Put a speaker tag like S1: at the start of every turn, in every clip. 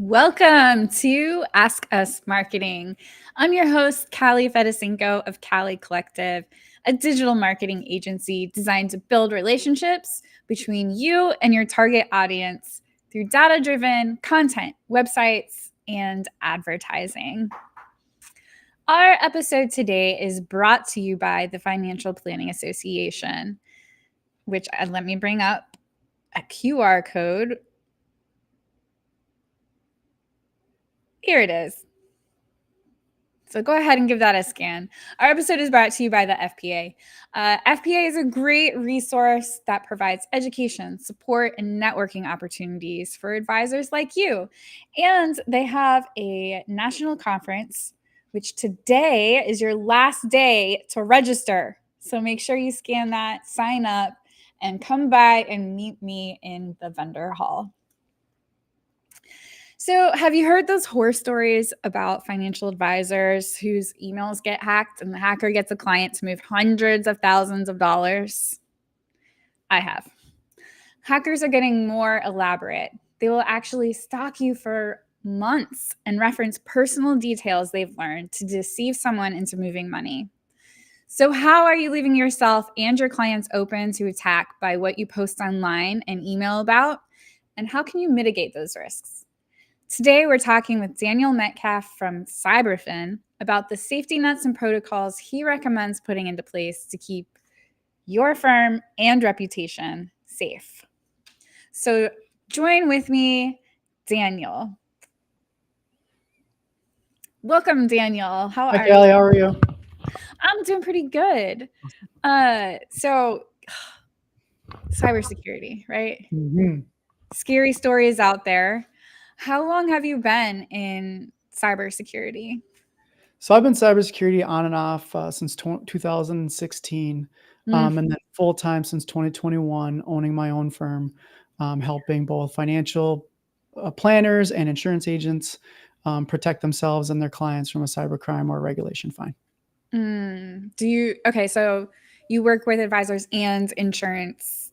S1: Welcome to Ask Us Marketing. I'm your host, Callie Fedosinko of Callie Collective, a digital marketing agency designed to build relationships between you and your target audience through data-driven content, websites, and advertising. Our episode today is brought to you by the Financial Planning Association, which let me bring up a QR code. Here it is. So go ahead and give that a scan. Our episode is brought to you by the FPA. FPA is a great resource that provides education, support, and networking opportunities for advisors like you. And they have a national conference, which today is your last day to register. So make sure you scan that, sign up, and come by and meet me in the vendor hall. So, have you heard those horror stories about financial advisors whose emails get hacked and the hacker gets a client to move hundreds of thousands of dollars? I have. Hackers are getting more elaborate. They will actually stalk you for months and reference personal details they've learned to deceive someone into moving money. So, how are you leaving yourself and your clients open to attack by what you post online and email about? And how can you mitigate those risks? Today, we're talking with Daniel Metcalf from Cyberfin about the safety nets and protocols he recommends putting into place to keep your firm and reputation safe. So join with me, Daniel. Welcome, Daniel. How
S2: Hi,
S1: are
S2: Callie.
S1: you?
S2: How are you?
S1: I'm doing pretty good. So cybersecurity, right?
S2: Mm-hmm.
S1: Scary stories out there. How long have you been in cybersecurity?
S2: So I've been cybersecurity on and off since 2016, and then full time since 2021, owning my own firm, helping both financial planners and insurance agents protect themselves and their clients from a cybercrime or regulation fine.
S1: So you work with advisors and insurance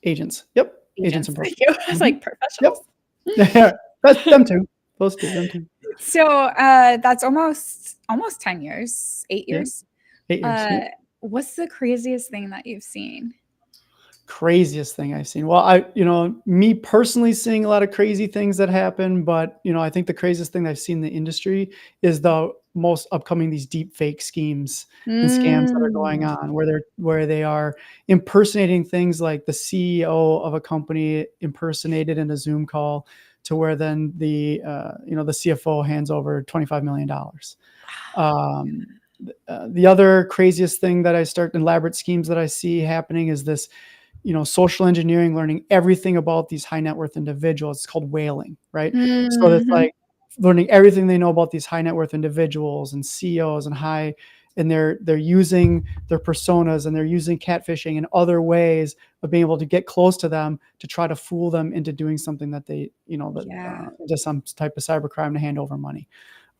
S2: Agents. Yep. Agents
S1: agents.
S2: and
S1: Thank
S2: brokers.
S1: you. I was
S2: Mm-hmm.
S1: like professionals.
S2: Yep. That's them too. Those two. Them too.
S1: So that's almost 10 years, 8
S2: Yeah.
S1: years.
S2: 8 years.
S1: Uh,
S2: Yep.
S1: what's the craziest thing that you've seen?
S2: Craziest thing I've seen. Well, me personally seeing a lot of crazy things that happen, but I think the craziest thing that I've seen in the industry is the most upcoming these deep fake schemes and scams that are going
S1: Mm,
S2: on where they are impersonating things like the CEO of a company impersonated in a Zoom call to where then the CFO hands over $25 million. The other craziest thing that elaborate schemes that I see happening is this social engineering, learning everything about these high net worth individuals. It's called whaling, right? So that's
S1: mhm.
S2: like learning everything they know about these high net worth individuals and CEOs and they're using their personas and they're using catfishing and other ways of being able to get close to them to try to fool them into doing something that
S1: Yeah.
S2: into some type of cybercrime to hand over money.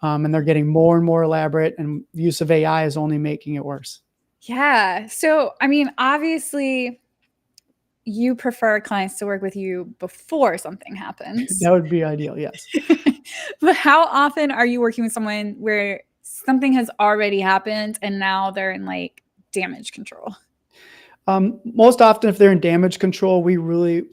S2: And they're getting more and more elaborate, and the use of AI is only making it worse.
S1: Yeah. So, I mean, obviously, you prefer clients to work with you before something happens.
S2: That would be ideal, yes.
S1: But how often are you working with someone where something has already happened and now they're in like damage control?
S2: Most often, if they're in damage control, we really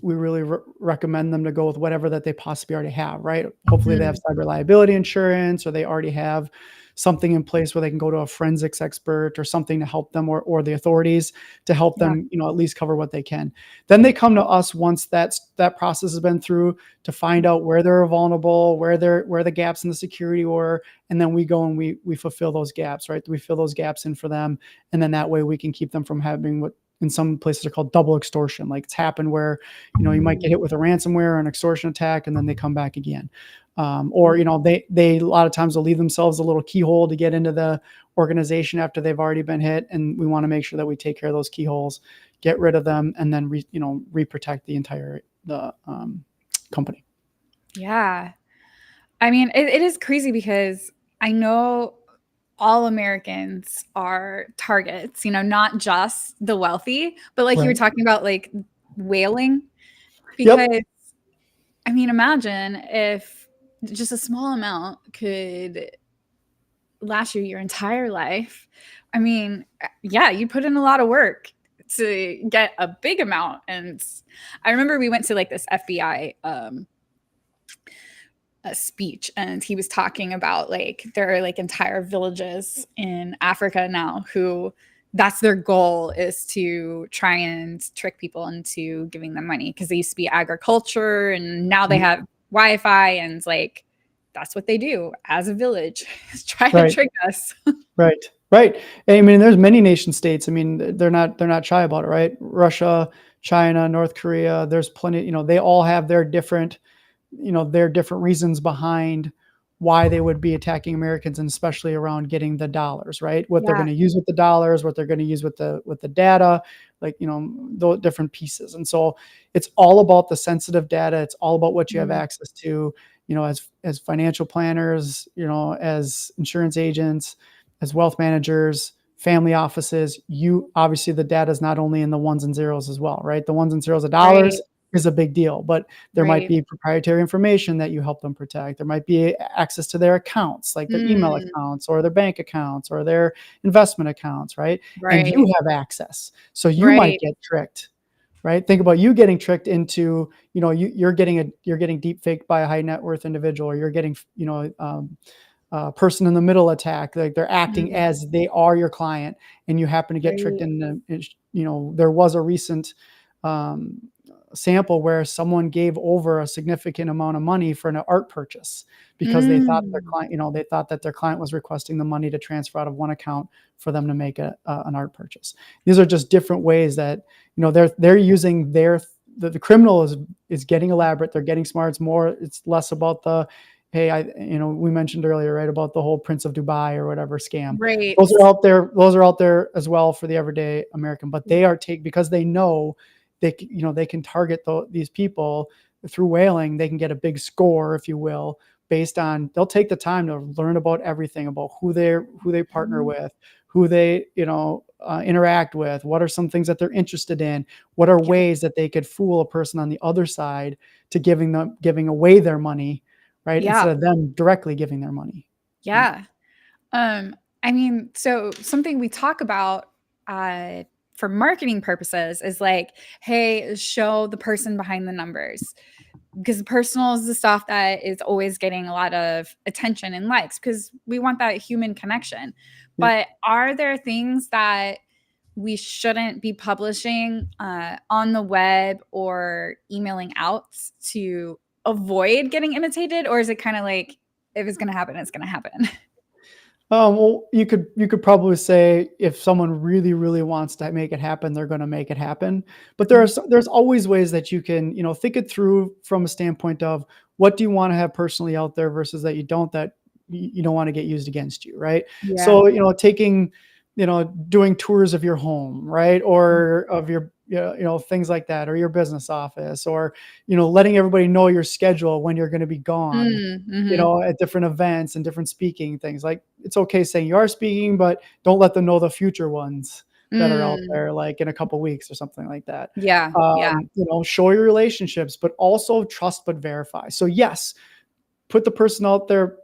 S2: recommend them to go with whatever that they possibly already have, right? Hopefully they have cyber liability insurance, or they already have something in place where they can go to a forensics expert or something to help them, or the authorities to help
S1: Yeah.
S2: them, at least cover what they can. Then they come to us once that process has been through to find out where they're vulnerable, where the gaps in the security were, and then we go and we fulfill those gaps, right? We fill those gaps in for them, and then that way we can keep them from having what in some places are called double extortion. Like it's happened where, you might get hit with a ransomware or an extortion attack, and then they come back again. Or, they a lot of times will leave themselves a little keyhole to get into the organization after they've already been hit. And we want to make sure that we take care of those keyholes, get rid of them, and then re-protect the entire company.
S1: Yeah. I mean, it is crazy because I know all Americans are targets, not just the wealthy, but like you were
S2: Right.
S1: talking about, like whaling,
S2: Yep.
S1: because I mean, imagine if just a small amount could last you your entire life. I mean, yeah, you put in a lot of work to get a big amount. And I remember we went to like this FBI a speech, and he was talking about like there are like entire villages in Africa now who that's their goal, is to try and trick people into giving them money, because they used to be agriculture and now they
S2: Mhm.
S1: have Wi-Fi, and like that's what they do as a village is try to
S2: Right.
S1: trick us.
S2: Right. Right. I mean, there's many nation states. I mean, they're not shy about it, right? Russia, China, North Korea. There's plenty. They all have their different reasons behind why they would be attacking Americans, and especially around getting the dollars, right? What they're
S1: Yeah.
S2: going to use with the dollars, what they're going to use with the data, like the different pieces. And so it's all about the sensitive data. It's all about what you have
S1: Mm,
S2: access to, as financial planners, as insurance agents, as wealth managers, family offices. You obviously, the data is not only in the ones and zeros as well, right? The ones and zeros of
S1: right.
S2: dollars is a big deal, but there might
S1: Right.
S2: be proprietary information that you help them protect. There might be access to their accounts, like their email
S1: Mm,
S2: accounts or their bank accounts or their investment accounts, right? And you
S1: right.
S2: have access. So you might
S1: Right.
S2: get tricked, right? Think about you getting tricked into, you're getting deep faked by a high net worth individual, or you're getting, person in the middle attack. Like they're acting
S1: Mm,
S2: as they are your client, and you happen to get tricked
S1: right.
S2: in. There was a recent um, sample where someone gave over a significant amount of money for an art purchase because
S1: Mm,
S2: they thought that their client was requesting the money to transfer out of one account for them to make an art purchase. These are just different ways that they're using the criminal is getting elaborate. They're getting smart. It's less about the, hey, we mentioned earlier, right, about the whole Prince of Dubai or whatever scam.
S1: right.
S2: Those are out there as well for the everyday American, but they are because they know they can target these people through whaling. They can get a big score, if you will, based on, they'll take the time to learn about everything, about who they partner
S1: Mhm.
S2: with, who they interact with, what are some things that they're interested in, what are
S1: Yep.
S2: ways that they could fool a person on the other side to giving away their money, right,
S1: Yeah.
S2: instead of them directly giving their money. Yeah.
S1: Yeah. Um, I mean, so something we talk about uh, for marketing purposes is like, hey, show the person behind the numbers, because the personal is the stuff that is always getting a lot of attention and likes because we want that human connection.
S2: Yep.
S1: But are there things that we shouldn't be publishing on the web or emailing out to avoid getting imitated? Or is it kind of like, if it's going to happen, it's going to happen?
S2: Well, you could probably say if someone really, really wants to make it happen, they're going to make it happen. But there's always ways that you can, think it through from a standpoint of what do you want to have personally out there versus that you don't want to get used against you, right?
S1: Yeah.
S2: So, doing tours of your home, right, or of your, things like that, or your business office, or letting everybody know your schedule when you're going to be gone,
S1: Mm-hmm.
S2: at different events and different speaking things. Like, it's okay saying you are speaking, but don't let them know the future ones that are out
S1: Mm.
S2: there, like in a couple weeks or something like that.
S1: Yeah. Yeah.
S2: Show your relationships, but also trust but verify. So yes, put the person out there,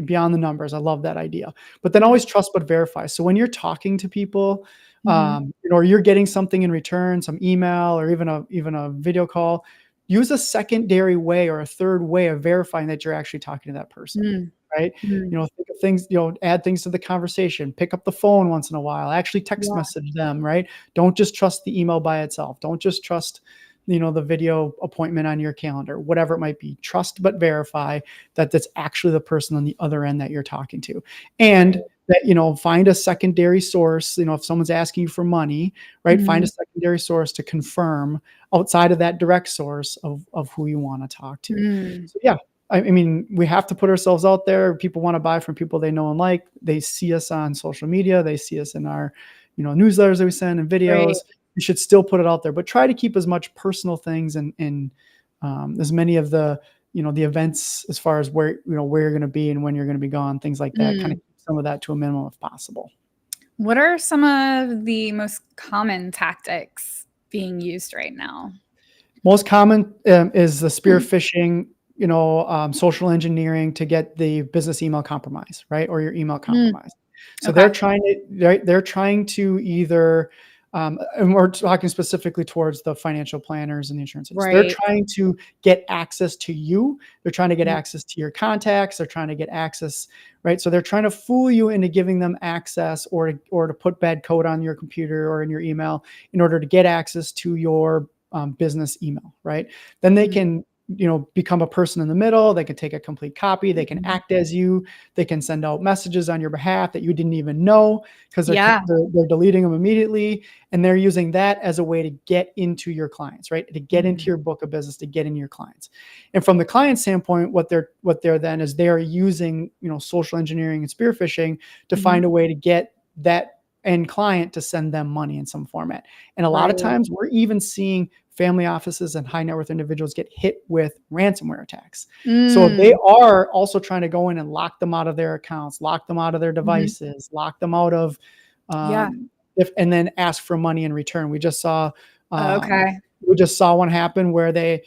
S2: beyond the numbers. I love that idea. But then
S1: Yeah.
S2: always trust but verify. So when you're talking to people,
S1: Mhm.
S2: or you're getting something in return, some email or even a video call, use a secondary way or a third way of verifying that you're actually talking to that person.
S1: Mm.
S2: Right?
S1: Mm.
S2: Think of things, add things to the conversation, pick up the phone once in a while, actually text
S1: Yeah.
S2: message them, right? Don't just trust the email by itself. Don't just trust the video appointment on your calendar, whatever it might be. Trust but verify that that's actually the person on the other end that you're talking to. And
S1: Right.
S2: that, find a secondary source. If someone's asking you for money, right, find a
S1: Mhm.
S2: secondary source to confirm outside of that direct source of who you want to talk to.
S1: Mm.
S2: So yeah, I mean, we have to put ourselves out there. People want to buy from people they know and like. They see us on social media. They see us in our, newsletters that we send and
S1: Right.
S2: videos. You should still put it out there, but try to keep as much personal things and as many of the events as far as where you're going to be and when you're going to be gone, things like that. Kind of
S1: Mm.
S2: keep some of that to a minimum if possible.
S1: What are some of the most common tactics being used right now?
S2: Most common is the spear phishing, social engineering to get the business email compromise, right? Or your email
S1: Mm,
S2: compromise. So
S1: okay.
S2: they're trying to either, and we're talking specifically towards the financial planners and the insurance agents. They're
S1: Right.
S2: trying to get access to you. They're trying to get
S1: Mm,
S2: access to your contacts. They're trying to get access, right? So they're trying to fool you into giving them access, or to put bad code on your computer or in your email in order to get access to your business email, right? Then they
S1: mm,
S2: can become a person in the middle. They can take a complete copy. They can
S1: mhm.
S2: act as you. They can send out messages on your behalf that you didn't even know, because
S1: Yeah.
S2: they're deleting them immediately, and they're using that as a way to get into your clients, right? To get into
S1: Mm,
S2: your book of business, to get into your clients. And from the client standpoint, what they're then is they are using social engineering and spear phishing to
S1: mhm.
S2: find a way to get that end client to send them money in some format. And a lot of
S1: Right.
S2: times we're even seeing family offices and high net worth individuals get hit with ransomware attacks. So they
S1: Mm,
S2: are also trying to go in and lock them out of their accounts, lock them out of their
S1: mhm.
S2: devices, lock them out of,
S1: Yeah.
S2: and then ask for money in return. Um,
S1: Okay.
S2: we just saw one happen where they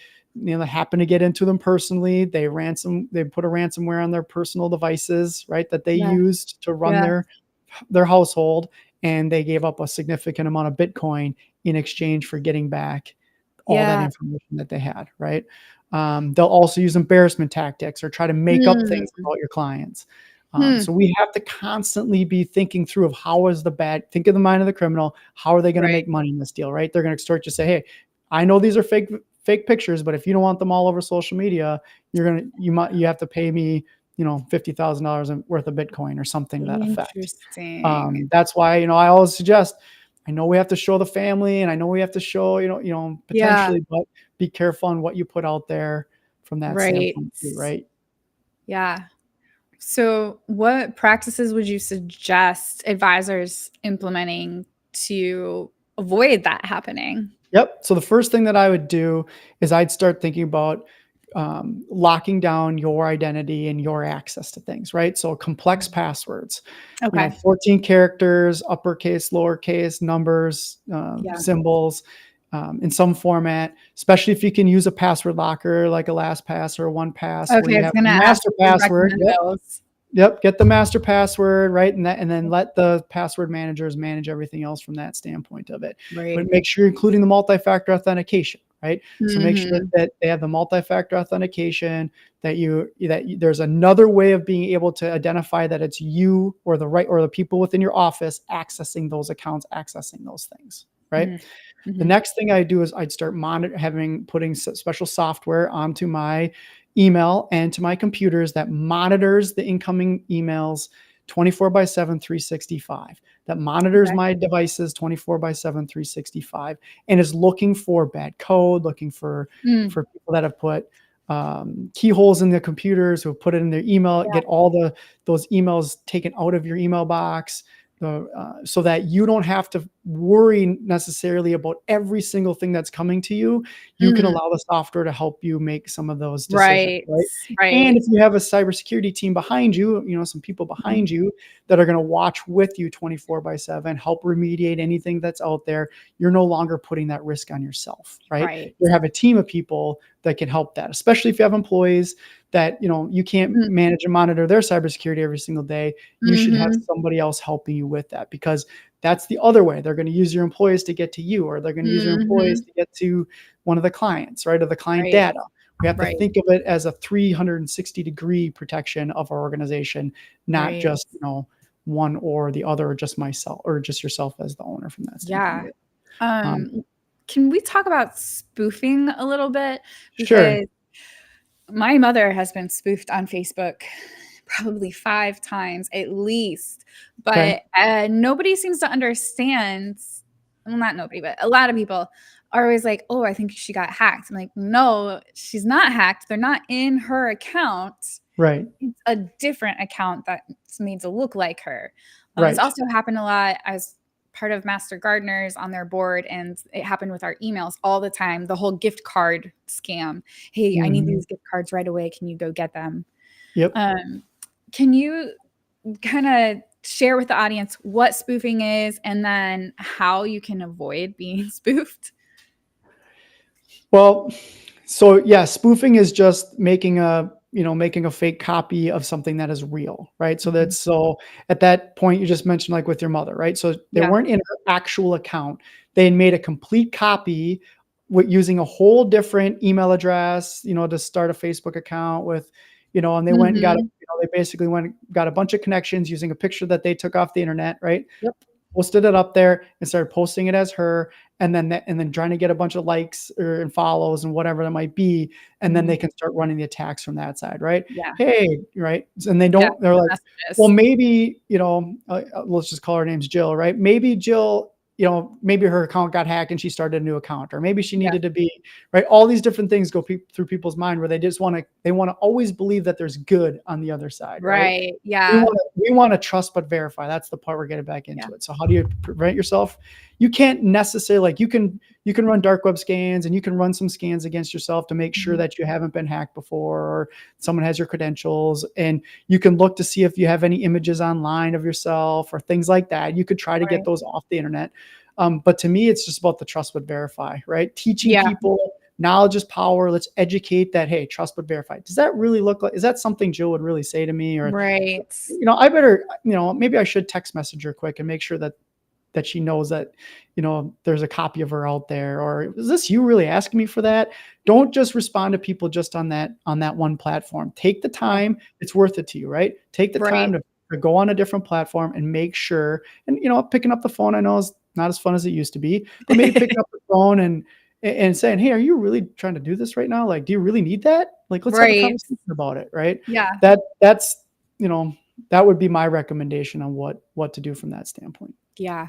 S2: happened to get into them personally. They put a ransomware on their personal devices, right, that they
S1: Yeah.
S2: used to run
S1: Yeah.
S2: their household, and they gave up a significant amount of Bitcoin in exchange for getting back all that
S1: Yeah.
S2: information that they had, right? They'll also use embarrassment tactics or try to make up things
S1: Mm,
S2: about your clients.
S1: hmm.
S2: So we have to constantly be thinking through of think of the mind of the criminal. How are they going to
S1: Right.
S2: make money in this deal, right? They're going to extort you, say, hey, I know these are fake pictures, but if you don't want them all over social media, you have to pay me, $50,000 worth of Bitcoin or something to that effect.
S1: Interesting.
S2: That's why, I always suggest, I know we have to show the family, and I know we have to show,
S1: Yeah.
S2: potentially, but be careful on what you put out there from that
S1: Right.
S2: standpoint too, right?
S1: Yeah. So, what practices would you suggest advisors implementing to avoid that happening?
S2: Yep. So the first thing that I would do is I'd start thinking about locking down your identity and your access to things, right? So complex
S1: Mm.
S2: passwords,
S1: Okay.
S2: 14 characters, uppercase, lowercase, numbers,
S1: Yeah.
S2: symbols, in some format, especially if you can use a password locker like a LastPass or a OnePass, where
S1: Okay, I
S2: you
S1: was
S2: have
S1: gonna
S2: a
S1: ask
S2: master
S1: if you
S2: password.
S1: recommend
S2: Yep.
S1: those.
S2: Yep, get the master password, right? And then let the password managers manage everything else from that standpoint of it.
S1: Right.
S2: But make sure you're including the multi-factor authentication, right? So make sure
S1: Mhm.
S2: that they have the multi-factor authentication, there's another way of being able to identify that it's you or the people within your office accessing those accounts, accessing those things, right?
S1: Mhm.
S2: The
S1: Mhm.
S2: next thing I do is I'd start putting special software onto my email and to my computers that monitors the incoming emails 24 by 7, 365. That monitors
S1: Okay.
S2: my devices 24 by 7, 365, and is looking for bad code, looking
S1: Mm.
S2: for people that have put keyholes in their computers, who have put it in their email,
S1: Yeah.
S2: get all those emails taken out of your email box, so that you don't have to worry necessarily about every single thing that's coming to you. You can
S1: Mhm.
S2: allow the software to help you make some of those decisions,
S1: Right.
S2: right? And
S1: Right.
S2: if you have a cybersecurity team behind you, some people
S1: Mhm.
S2: behind you that are going to watch with you 24 by 7, help remediate anything that's out there, you're no longer putting that risk on yourself, right?
S1: Right.
S2: You have a team of people that can help that, especially if you have employees that you can't
S1: Mm.
S2: manage and monitor their cybersecurity every single day. You should have
S1: Mhm.
S2: somebody else helping you with that, because that's the other way. They're going to use your employees to get to you, or they're going to use your employees
S1: Mhm.
S2: to get to one of the clients, right? Or the client
S1: Right.
S2: data. We have to
S1: Right.
S2: think of it as a 360-degree protection of our organization, not
S1: Right.
S2: just, one or the other, or just myself, or just yourself as the owner from that standpoint
S1: Yeah.
S2: of it. Um,
S1: Um, can we talk about spoofing a little bit?
S2: sure.
S1: Because my mother has been spoofed on Facebook probably 5 times at least,
S2: Okay.
S1: but, nobody seems to understand, well, not nobody, but a lot of people are always like, "Oh, I think she got hacked." I'm like, "No, she's not hacked. They're not in her account.
S2: Right.
S1: It's a different account that's made to look like her." It's
S2: Right.
S1: also happened a lot. I was part of Master Gardeners on their board, and it happened with our emails all the time, the whole gift card scam. "Hey, I need
S2: Mhm.
S1: these gift cards right away. Can you go get them?"
S2: Yep.
S1: Um, can you kinda share with the audience what spoofing is and then how you can avoid being spoofed?
S2: Well, So yeah, spoofing is just making making a fake copy of something that is real, right? So
S1: Mhm.
S2: that's so at that point you just mentioned like with your mother, right? So they
S1: Yeah.
S2: weren't in her actual account. They had made a complete copy with using a whole different email address, to start a Facebook account with, and they went and got
S1: Mhm.
S2: they basically went and got a bunch of connections using a picture that they took off the internet, right?
S1: Yep.
S2: Posted it up there and started posting it as her, and then trying to get a bunch of likes and follows and whatever that might be, and then
S1: Mhm.
S2: they can start running the attacks from that side, right?
S1: Yeah.
S2: Hey, right? And
S1: Yeah.
S2: they're like, well,
S1: Messages.
S2: maybe, let's just call her name's Jill, right? Maybe Jill, maybe her account got hacked and she started a new account, or maybe she
S1: Yeah.
S2: needed to be, right? All these different things go through people's mind where they want to always believe that there's good on the other side, right?
S1: Right.
S2: We
S1: Yeah.
S2: want to we want to trust but verify. That's the part we're getting back
S1: Yeah.
S2: into it. So how do you prevent yourself? You can't necessarily like you can run dark web scans and you can run some scans against yourself to make sure
S1: Mhm.
S2: that you haven't been hacked before or someone has your credentials, and you can look to see if you have any images online of yourself or things like that. You could try to get
S1: Right.
S2: those off the internet. But to me, it's just about the trust but verify, right? Teaching
S1: Yeah.
S2: people knowledge is power. Let's educate that. Hey, trust but verify. Does that really look like? Is that something Jill would really say to me? Or
S1: Right.
S2: I better, maybe I should text message her quick and make sure that she knows that, there's a copy of her out there. Or is this you really asking me for that? Don't just respond to people just on that one platform. Take the
S1: Yeah.
S2: time. It's worth it to you, right? Take the
S1: Right.
S2: time to go on a different platform and make sure, and picking up the phone, I know is not as fun as it used to be, but maybe picking up the phone and saying, hey, are you really trying to do this right now? Like, do you really need that? Like, let's have a
S1: Right.
S2: conversation about it, right?
S1: Yeah.
S2: That's you know that would be my recommendation on what to do from that standpoint.
S1: Yeah.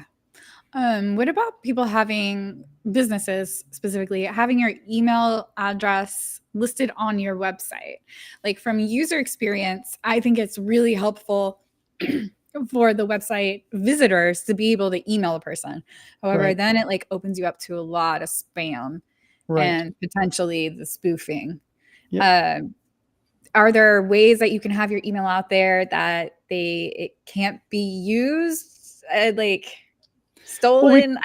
S1: What about people having businesses specifically having your email address listed on your website? Like from user experience, I think it's really helpful for the website visitors to be able to email a person. However,
S2: Right.
S1: then it like opens you up to a lot of spam
S2: Right.
S1: and potentially the spoofing.
S2: Yep.
S1: Um, are there ways that you can have your email out there that it can't be used, like
S2: Well, we
S1: stolen?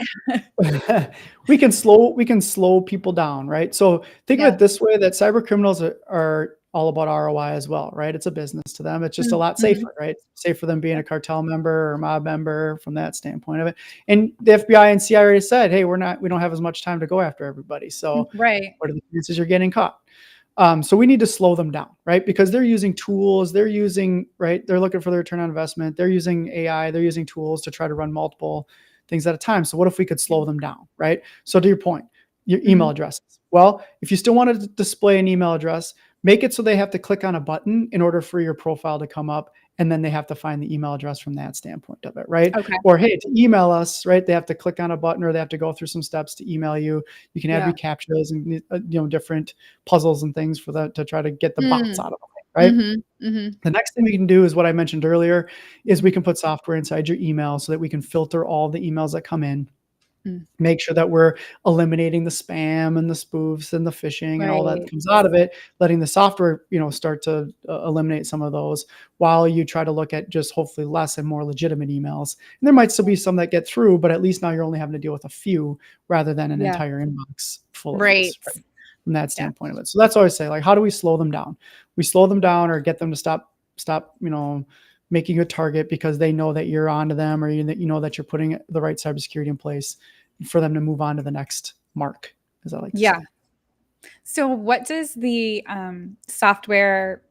S2: we can slow people down, right? So think of
S1: Yeah.
S2: it this way: that cyber criminals are all about ROI as well, right? It's a business to them. It's just a lot
S1: Mhm.
S2: safer, right? Safer than being
S1: Yeah.
S2: a cartel member or mob member from that standpoint of it. And the FBI and CIA already said, hey, we don't have as much time to go after everybody. So
S1: Right.
S2: what are the chances you're getting caught? So we need to slow them down, right? Because they're using tools, right? They're looking for the return on investment. They're using AI, they're using tools to try to run multiple things at a time. So what if we could
S1: Yeah.
S2: slow them down, right? So to your point, your email
S1: Mhm.
S2: addresses. Well, if you still want to display an email address, make it so they have to click on a button in order for your profile to come up. And then they have to find the email address from that standpoint of it, right?
S1: Okay.
S2: Or hey, to email us, right? They have to click on a button or they have to go through some steps to email you. You can have
S1: Yeah.
S2: reCAPTCHAs and different puzzles and things for that to try to get the bots
S1: Mm.
S2: out of it, right?
S1: Mhm. Mhm.
S2: The next thing we can do is what I mentioned earlier is
S1: Mhm.
S2: we can put software inside your email so that we can filter all the emails that come in,
S1: Mm.
S2: make sure that we're eliminating the spam and the spoofs and the phishing and all that
S1: Right.
S2: comes out of it, letting the software, start to eliminate some of those while you try to look at just hopefully less and more legitimate emails. And there might still be some that get through, but at least now you're only having to deal with a few rather than an
S1: Yeah.
S2: entire inbox full of
S1: Right.
S2: these, right? From that
S1: Yeah.
S2: standpoint of it. So that's always say, like, how do we slow them down? We slow them down or get them to stop, making you a target because they know that you're onto them, or that that you're putting the right cybersecurity in place for them to move on to the next mark, as I like to
S1: Yeah.
S2: say.
S1: So what does the, software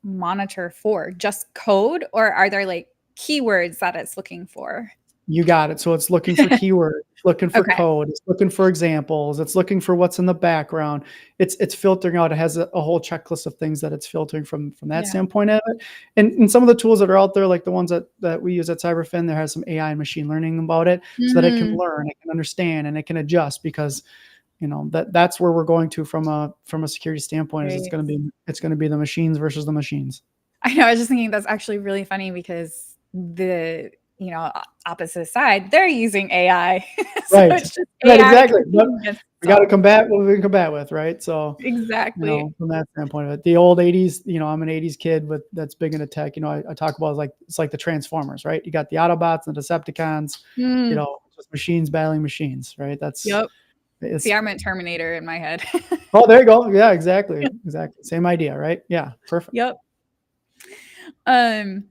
S1: monitor for? Just code, or are there, like, keywords that it's looking for?
S2: You got it. So it's looking for keywords, looking for
S1: Okay.
S2: code, it's looking for examples, it's looking for what's in the background. It's filtering out. It has a whole checklist of things that it's filtering from that
S1: Yeah.
S2: standpoint of it. And some of the tools that are out there, like the ones that we use at CyberFin, there has some AI and machine learning about it, so that it can
S1: Mhm.
S2: learn, it can understand, and it can adjust because that's where we're going to from a security standpoint. Is
S1: Right.
S2: it's going to be the machines versus the machines.
S1: I know, I was just thinking that's actually really funny because opposite side, they're using AI. So
S2: Right.
S1: it's just
S2: Right,
S1: AI
S2: exactly. But
S1: competing against
S2: we got to
S1: itself.
S2: combat what we can combat with, right? So,
S1: Exactly.
S2: from that standpoint of it, the old 80s, I'm an 80s kid that's big into tech. I talk about it's like the Transformers, right? You got the Autobots and the Decepticons,
S1: Mm.
S2: just machines battling machines, right?
S1: Yep.
S2: It's
S1: See, I meant Terminator in my head.
S2: oh, there you go. Yeah, exactly. Exactly. Same idea, right? Yeah, perfect.
S1: Yep. Um,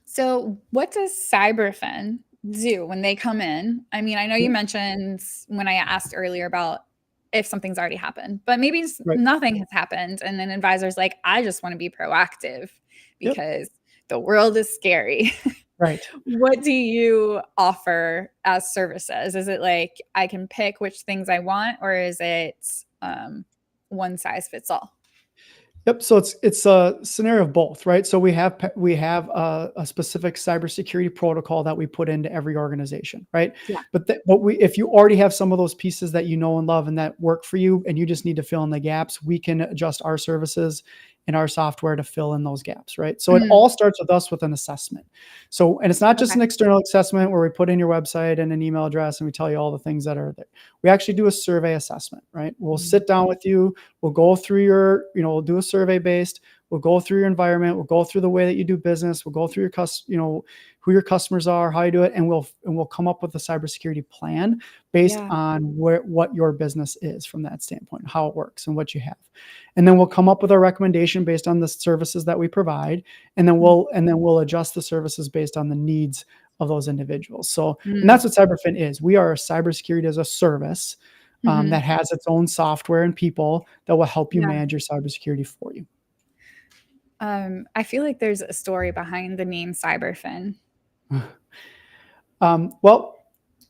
S1: so what does Cyberfin do when they come in? I mean, I know you
S2: Yep,
S1: mentioned when I asked earlier about if something's already happened, but maybe
S2: right.
S1: nothing has happened. And then advisor's like, I just want to be proactive
S2: Yep,
S1: because the world is scary.
S2: right.
S1: What do you offer as services? Is it like I can pick which things I want, or is it one size fits all?
S2: Yep. So it's a scenario of both, right? So we have a specific cybersecurity protocol that we put into every organization, right?
S1: Yeah.
S2: But we if you already have some of those pieces that you know and love and that work for you, and you just need to fill in the gaps, we can adjust our services and our software to fill in those gaps, right? So it
S1: Mm,
S2: all starts with us with an assessment. So and it's not just
S1: okay.
S2: an external assessment where we put in your website and an email address and we tell you all the things that are there. We actually do a survey assessment, right? We'll
S1: Mm,
S2: sit down with you. We'll go through we'll do a survey based. We'll go through your environment. We'll go through the way that you do business. We'll go through who your customers are, how you do it, and we'll come up with a cybersecurity plan based
S1: yeah.
S2: on what your business is from that standpoint, how it works, and what you have. And then we'll come up with a recommendation based on the services that we provide, and then
S1: Mm,
S2: we'll adjust the services based on the needs of those individuals. So, and
S1: mm,
S2: that's what CyberFin is. We are a cybersecurity as a service
S1: mhm.
S2: that has its own software and people that will help you
S1: Yeah.
S2: manage your cybersecurity for you.
S1: I feel like there's a story behind the name Cyberfin.
S2: Well,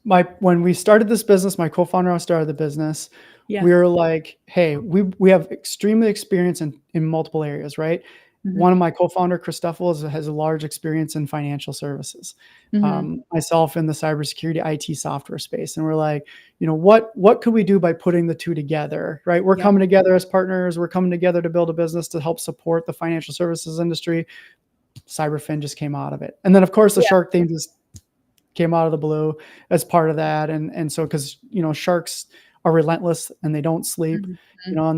S2: my when we started this business, my co-founder and I started the business.
S1: Yeah.
S2: We were like, hey, we have extremely experience in multiple areas, right? One
S1: Mhm.
S2: of my co-founder, Christoffel, has a large experience in financial services.
S1: Mhm.
S2: Myself in the cybersecurity IT software space, and we're like, what could we do by putting the two together, right? We're
S1: Yeah.
S2: coming together as partners. We're coming together to build a business to help support the financial services industry. Cyberfin just came out of it, and then of course the
S1: Yeah.
S2: shark thing just came out of the blue as part of that. And so, cause sharks are relentless and they don't sleep,
S1: Mhm.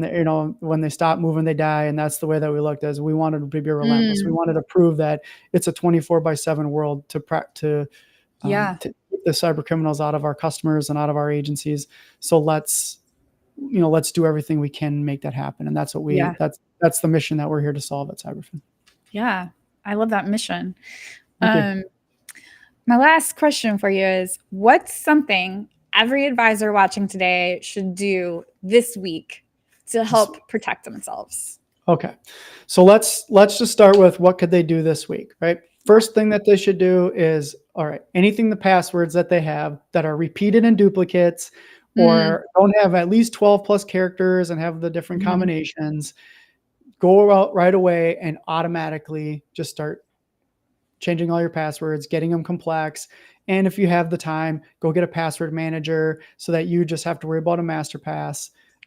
S2: and when they stop moving, they die. And that's the way that we looked as we wanted to be relentless. We
S1: Mm.
S2: wanted to prove that it's a 24/7 world
S1: Yeah.
S2: to keep the cyber criminals out of our customers and out of our agencies. So let's do everything we can to make that happen. And
S1: Yeah.
S2: that's the mission that we're here to solve at Cyberfin.
S1: Yeah. I love that mission.
S2: Thank you.
S1: Um, my last question for you is what's something every advisor watching today should do this week to help protect themselves?
S2: Okay. So let's just start with what could they do this week, right?
S1: Yeah.
S2: First thing that they should do is, all right, anything the passwords that they have that are repeated in duplicates
S1: Mm.
S2: or don't have at least 12 plus characters and have the different
S1: Mhm.
S2: combinations, go out right away and automatically just start changing all your passwords, getting them complex. And if you have the time, go get a password manager so that you just have to worry about a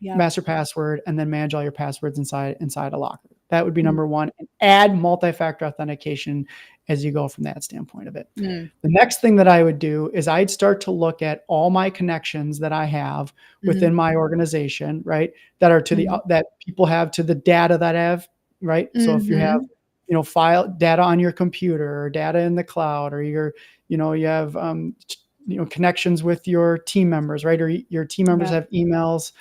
S1: Yeah.
S2: master password, and then manage all your passwords inside a locker. That would be
S1: Mm.
S2: number one. And add multi-factor authentication as you go from that standpoint of it.
S1: Mm.
S2: The next thing that I would do is I'd start to look at all my connections that I have within
S1: Mhm.
S2: my organization, right? That are
S1: Mhm.
S2: that people have to the data that I have, right? So if you have
S1: Mhm.
S2: file data on your computer or data in the cloud, or you have connections with your team members, right? Or your team members
S1: Yeah.
S2: have emails,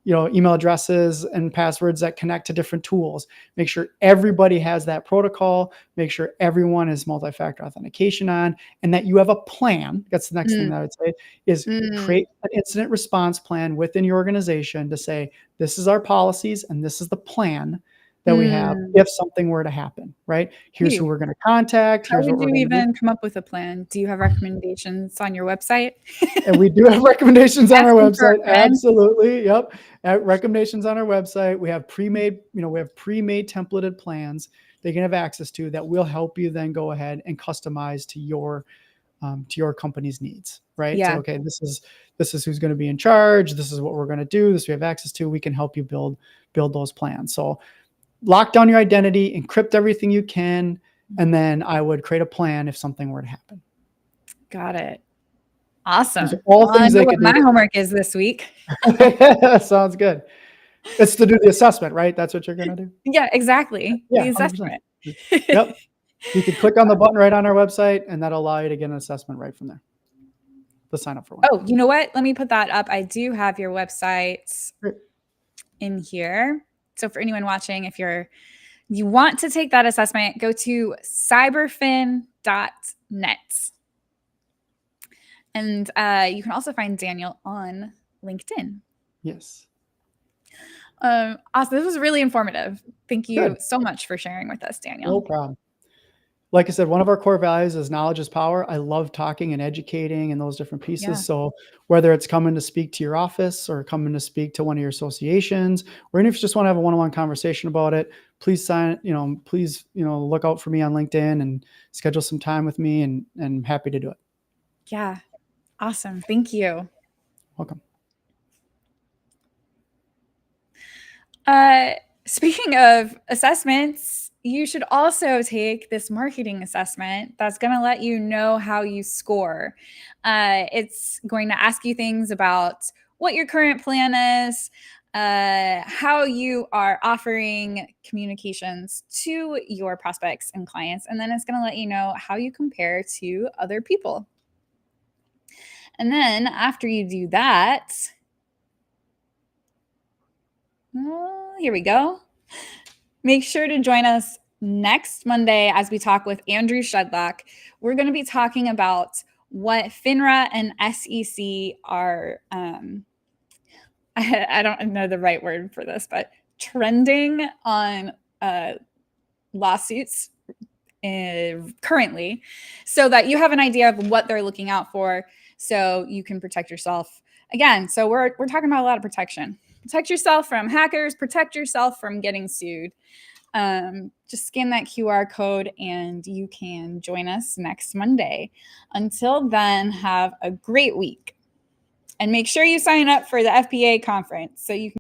S2: email addresses and passwords that connect to different tools. Make sure everybody has that protocol. Make sure everyone has multi-factor authentication on, and that you have a plan. That's the next thing
S1: Mm.
S2: that I would say is
S1: Mm.
S2: create an incident response plan within your organization to say, this is our policies and this is the plan that we have
S1: Mm.
S2: if something were to happen, right? Here's who
S1: Hey,
S2: we're going to contact.
S1: how
S2: Here's what
S1: would
S2: we're
S1: you
S2: going to do.
S1: even come up with a plan? Do you have recommendations on your website?
S2: And we do have recommendations on our
S1: Asking for a
S2: website.
S1: friend?
S2: Absolutely. Yep. Recommendations on our website. We have pre-made templated plans they can have access to that will help you then go ahead and customize to your company's needs, right? Say,
S1: Yeah.
S2: okay, this is who's going to be in charge. This is what we're going to do. This we have access to. We can help you build those plans. So lock down your identity, encrypt everything you can, and then I would create a plan if something were to happen.
S1: Got it.
S2: Those are
S1: Awesome.
S2: all
S1: Well, I
S2: things
S1: know
S2: they
S1: what
S2: could do.
S1: my homework is this week.
S2: Sounds good. It's to do the assessment, right? That's what you're going to do?
S1: Yeah, exactly.
S2: Yeah,
S1: The
S2: 100%.
S1: assessment.
S2: Yep. You could click on the button right on our website, and that'll allow you to get an assessment right from there. the sign up for one.
S1: Oh, you know what? Let me put that up. I do have your website
S2: Great.
S1: in here. So for anyone watching, if you want to take that assessment, go to cyberfin.net. And you can also find Daniel on LinkedIn.
S2: Yes.
S1: Awesome. This was really informative. Thank you
S2: Good.
S1: so much for sharing with us,
S2: No
S1: Daniel.
S2: problem. Like I said, one of our core values is knowledge is power. I love talking and educating and those different pieces.
S1: Yeah.
S2: So whether it's coming to speak to your office or coming to speak to one of your associations, or even if you just want to have a one-on-one conversation about it, please look out for me on LinkedIn and schedule some time with me, and I'm happy to do it.
S1: Yeah. Awesome. Thank you.
S2: Welcome.
S1: Speaking of assessments, you should also take this marketing assessment that's going to let you know how you score. It's going to ask you things about what your current plan is, how you are offering communications to your prospects and clients, and then it's going to let you know how you compare to other people. And then after you do that, here we go. Make sure to join us next Monday as we talk with Andrew Shedlock. We're going to be talking about what FINRA and SEC are, I don't know the right word for this, but trending on lawsuits currently, so that you have an idea of what they're looking out for so you can protect yourself. Again, so we're talking about a lot of protection. Protect yourself from hackers, protect yourself from getting sued. Just scan that QR code and you can join us next Monday. Until then, have a great week. And make sure you sign up for the FPA conference so you can